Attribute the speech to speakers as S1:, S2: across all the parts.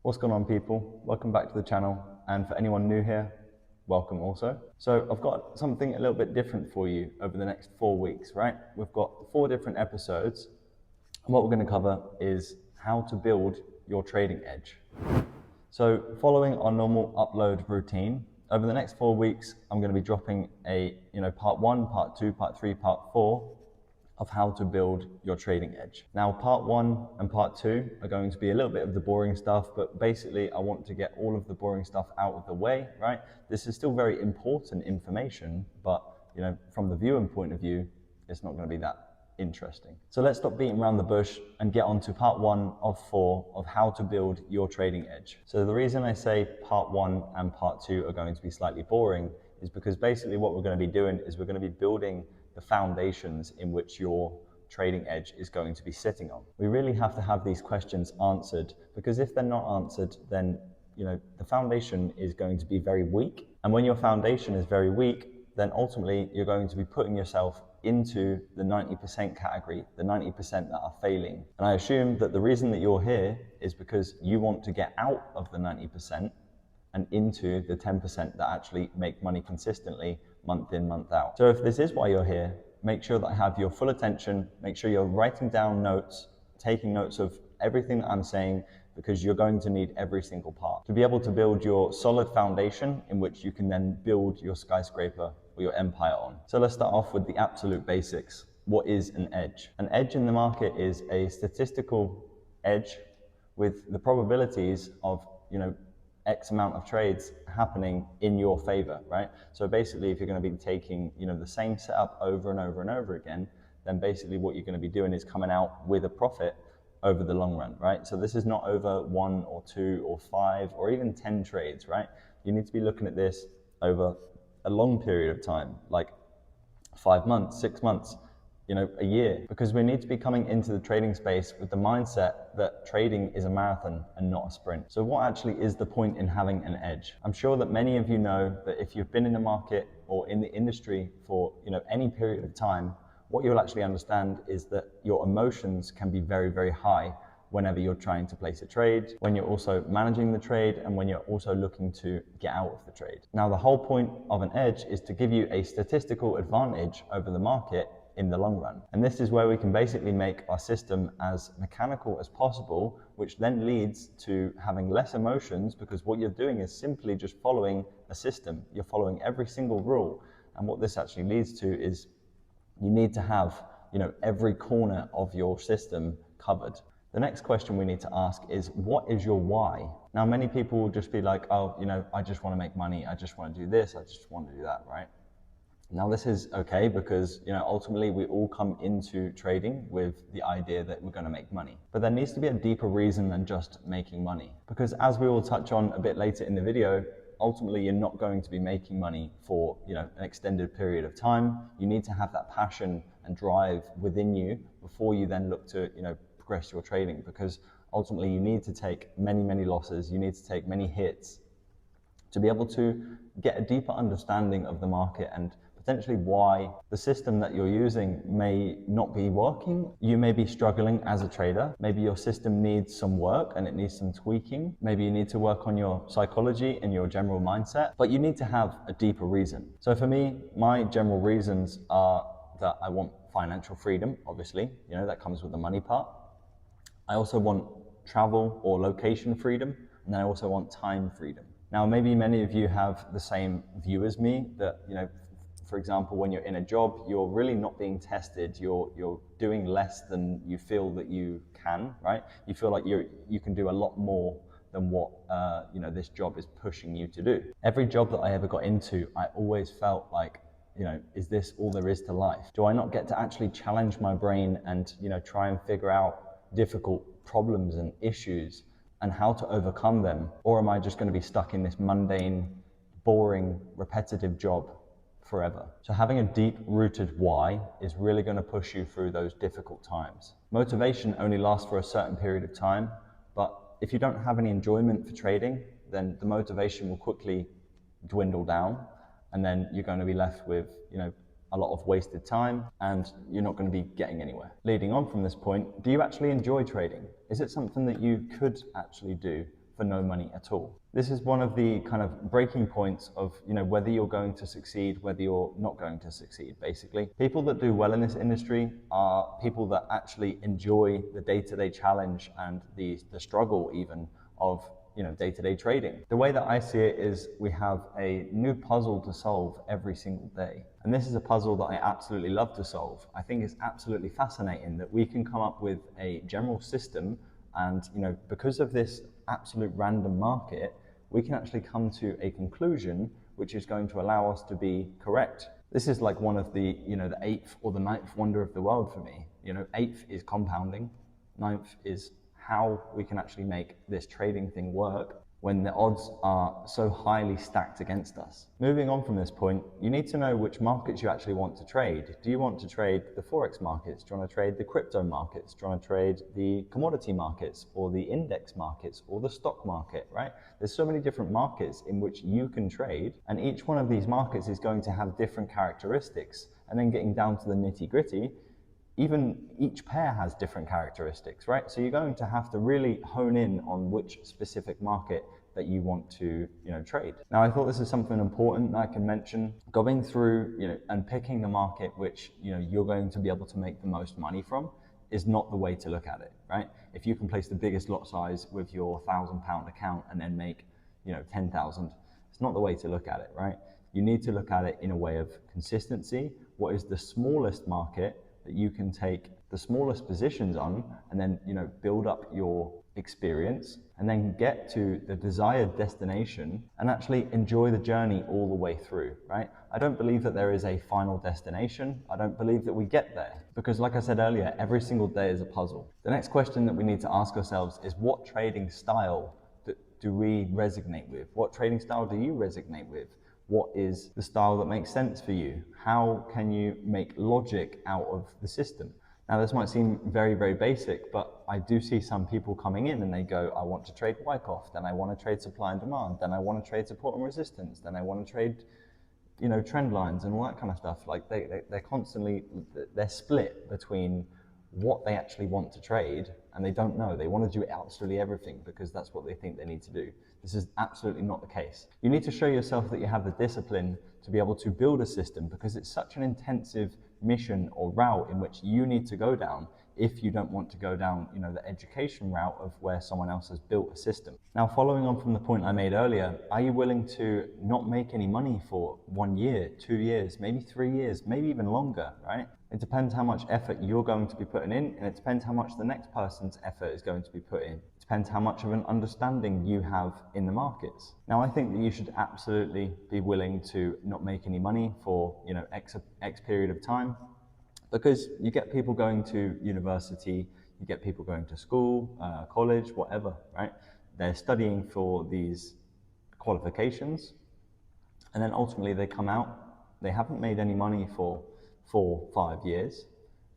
S1: What's going on, people? Welcome back to the channel, and for anyone new here, welcome also. So I've got something a little bit different for you over the next 4 weeks, right? We've got 4 different episodes, and what we're going to cover is how to build your trading edge. So following our normal upload routine, over the next 4 weeks, I'm going to be dropping a part 1, part 2, part 3, part 4 of how to build your trading edge. Now, part 1 and part 2 are going to be a little bit of the boring stuff, but basically I want to get all of the boring stuff out of the way, right? This is still very important information, but from the viewer point of view, it's not going to be that interesting. So let's stop beating around the bush and get on to part 1 of 4 of how to build your trading edge. So the reason I say part 1 and part 2 are going to be slightly boring is because basically what we're going to be doing is we're going to be building the foundations in which your trading edge is going to be sitting on. We really have to have these questions answered, because if they're not answered, then the foundation is going to be very weak. And when your foundation is very weak, then ultimately you're going to be putting yourself into the 90% category, the 90% that are failing. And I assume that the reason that you're here is because you want to get out of the 90% and into the 10% that actually make money consistently month in, month out. So if this is why you're here, make sure that I have your full attention, make sure you're writing down notes, taking notes of everything that I'm saying, because you're going to need every single part to be able to build your solid foundation in which you can then build your skyscraper or your empire on. So let's start off with the absolute basics. What is an edge? An edge in the market is a statistical edge with the probabilities of, X amount of trades happening in your favor, right? So basically, if you're going to be taking, the same setup over and over and over again, then basically what you're going to be doing is coming out with a profit over the long run, right? So this is not over 1 or 2 or 5 or even 10 trades, right? You need to be looking at this over a long period of time, like 5 months, 6 months, a year, because we need to be coming into the trading space with the mindset that trading is a marathon and not a sprint. So what actually is the point in having an edge? I'm sure that many of you know that if you've been in the market or in the industry for any period of time, what you'll actually understand is that your emotions can be very, very high whenever you're trying to place a trade, when you're also managing the trade, and when you're also looking to get out of the trade. Now, the whole point of an edge is to give you a statistical advantage over the market in the long run. And this is where we can basically make our system as mechanical as possible, which then leads to having less emotions, because what you're doing is simply just following a system. You're following every single rule. And what this actually leads to is you need to have, every corner of your system covered. The next question we need to ask is, what is your why? Now, many people will just be like, oh, I just want to make money. I just want to do this. I just want to do that, right? Now, this is okay because, ultimately we all come into trading with the idea that we're going to make money. But there needs to be a deeper reason than just making money. Because as we will touch on a bit later in the video, ultimately you're not going to be making money for, an extended period of time. You need to have that passion and drive within you before you then look to, progress your trading, because ultimately you need to take many, many losses. You need to take many hits to be able to get a deeper understanding of the market and potentially why the system that you're using may not be working. You may be struggling as a trader. Maybe your system needs some work and it needs some tweaking. Maybe you need to work on your psychology and your general mindset, but you need to have a deeper reason. So for me, my general reasons are that I want financial freedom, obviously, that comes with the money part. I also want travel or location freedom, and I also want time freedom. Now, maybe many of you have the same view as me, that, for example, when you're in a job, you're really not being tested. You're doing less than you feel that you can, right? You feel like you can do a lot more than what this job is pushing you to do. Every job that I ever got into, I always felt like, is this all there is to life? Do I not get to actually challenge my brain and try and figure out difficult problems and issues and how to overcome them? Or am I just going to be stuck in this mundane, boring, repetitive job forever? So having a deep-rooted why is really going to push you through those difficult times. Motivation only lasts for a certain period of time, but if you don't have any enjoyment for trading, then the motivation will quickly dwindle down, and then you're going to be left with, a lot of wasted time, and you're not going to be getting anywhere. Leading on from this point, do you actually enjoy trading? Is it something that you could actually do for no money at all. This is one of the kind of breaking points of, whether you're going to succeed, whether you're not going to succeed, basically. People that do well in this industry are people that actually enjoy the day-to-day challenge and the struggle even of day-to-day trading. The way that I see it is we have a new puzzle to solve every single day. And this is a puzzle that I absolutely love to solve. I think it's absolutely fascinating that we can come up with a general system and, because of this absolute random market, we can actually come to a conclusion which is going to allow us to be correct. This is like one of the, the eighth or the ninth wonder of the world for me. Eighth is compounding, ninth is how we can actually make this trading thing work when the odds are so highly stacked against us. Moving on from this point, you need to know which markets you actually want to trade. Do you want to trade the Forex markets? Do you want to trade the crypto markets? Do you want to trade the commodity markets or the index markets or the stock market, right? There's so many different markets in which you can trade, and each one of these markets is going to have different characteristics. And then getting down to the nitty-gritty, even each pair has different characteristics, right? So you're going to have to really hone in on which specific market that you want to, trade. Now, I thought this is something important that I can mention. Going through, and picking the market which, you're going to be able to make the most money from is not the way to look at it, right? If you can place the biggest lot size with your £1,000 account and then make, 10,000, it's not the way to look at it, right? You need to look at it in a way of consistency. What is the smallest market that you can take the smallest positions on and then, build up your experience and then get to the desired destination and actually enjoy the journey all the way through, right? I don't believe that there is a final destination. I don't believe that we get there because, like I said earlier, every single day is a puzzle. The next question that we need to ask ourselves is, what trading style do we resonate with? What trading style do you resonate with? What is the style that makes sense for you? How can you make logic out of the system? Now, this might seem very, very basic, but I do see some people coming in and they go, I want to trade Wyckoff, then I want to trade supply and demand, then I want to trade support and resistance, then I want to trade, trend lines and all that kind of stuff. Like they're constantly, they're split between what they actually want to trade and they don't know. They want to do absolutely everything because that's what they think they need to do. This is absolutely not the case. You need to show yourself that you have the discipline to be able to build a system because it's such an intensive mission or route in which you need to go down if you don't want to go down, the education route of where someone else has built a system. Now, following on from the point I made earlier, are you willing to not make any money for 1 year, 2 years, maybe 3 years, maybe even longer, right? It depends how much effort you're going to be putting in, and it depends how much the next person's effort is going to be put in. It depends how much of an understanding you have in the markets. Now, I think that you should absolutely be willing to not make any money for, X period of time, because you get people going to university, you get people going to school, college, whatever, right? They're studying for these qualifications, and then ultimately they come out, they haven't made any money for 4, 5 years,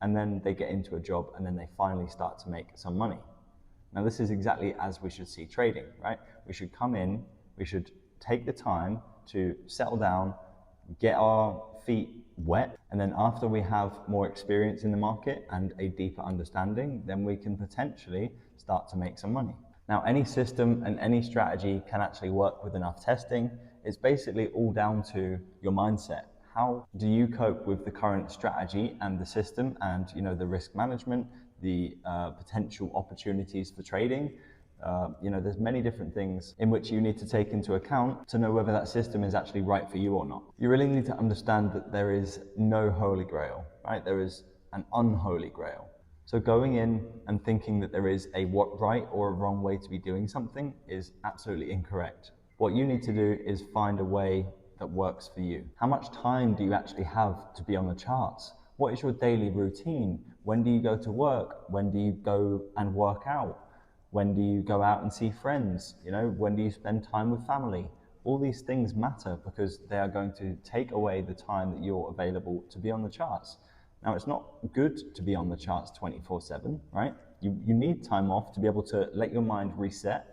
S1: and then they get into a job and then they finally start to make some money. Now, this is exactly as we should see trading, right? We should come in, we should take the time to settle down, get our feet wet, and then after we have more experience in the market and a deeper understanding, then we can potentially start to make some money. Now, any system and any strategy can actually work with enough testing. It's basically all down to your mindset. How do you cope with the current strategy and the system and, the risk management, the potential opportunities for trading? There's many different things in which you need to take into account to know whether that system is actually right for you or not. You really need to understand that there is no holy grail, right? There is an unholy grail. So going in and thinking that there is a right or a wrong way to be doing something is absolutely incorrect. What you need to do is find a way that works for you. How much time do you actually have to be on the charts? What is your daily routine? When do you go to work? When do you go and work out? When do you go out and see friends? When do you spend time with family? All these things matter because they are going to take away the time that you're available to be on the charts. Now, it's not good to be on the charts 24/7, right? You need time off to be able to let your mind reset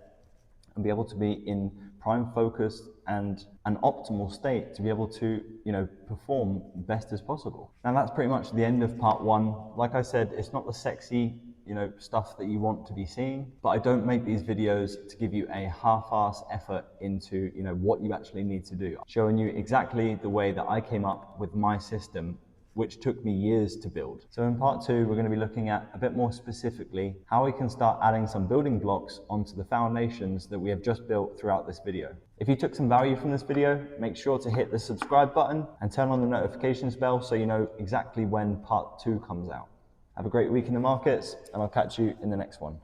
S1: and be able to be in prime focus and an optimal state to be able to, perform best as possible. Now, that's pretty much the end of part 1. Like I said, it's not the sexy, stuff that you want to be seeing, but I don't make these videos to give you a half-ass effort into what you actually need to do. Showing you exactly the way that I came up with my system, which took me years to build. So in part 2, we're going to be looking at a bit more specifically how we can start adding some building blocks onto the foundations that we have just built throughout this video. If you took some value from this video, make sure to hit the subscribe button and turn on the notifications bell so you know exactly when part 2 comes out. Have a great week in the markets, and I'll catch you in the next one.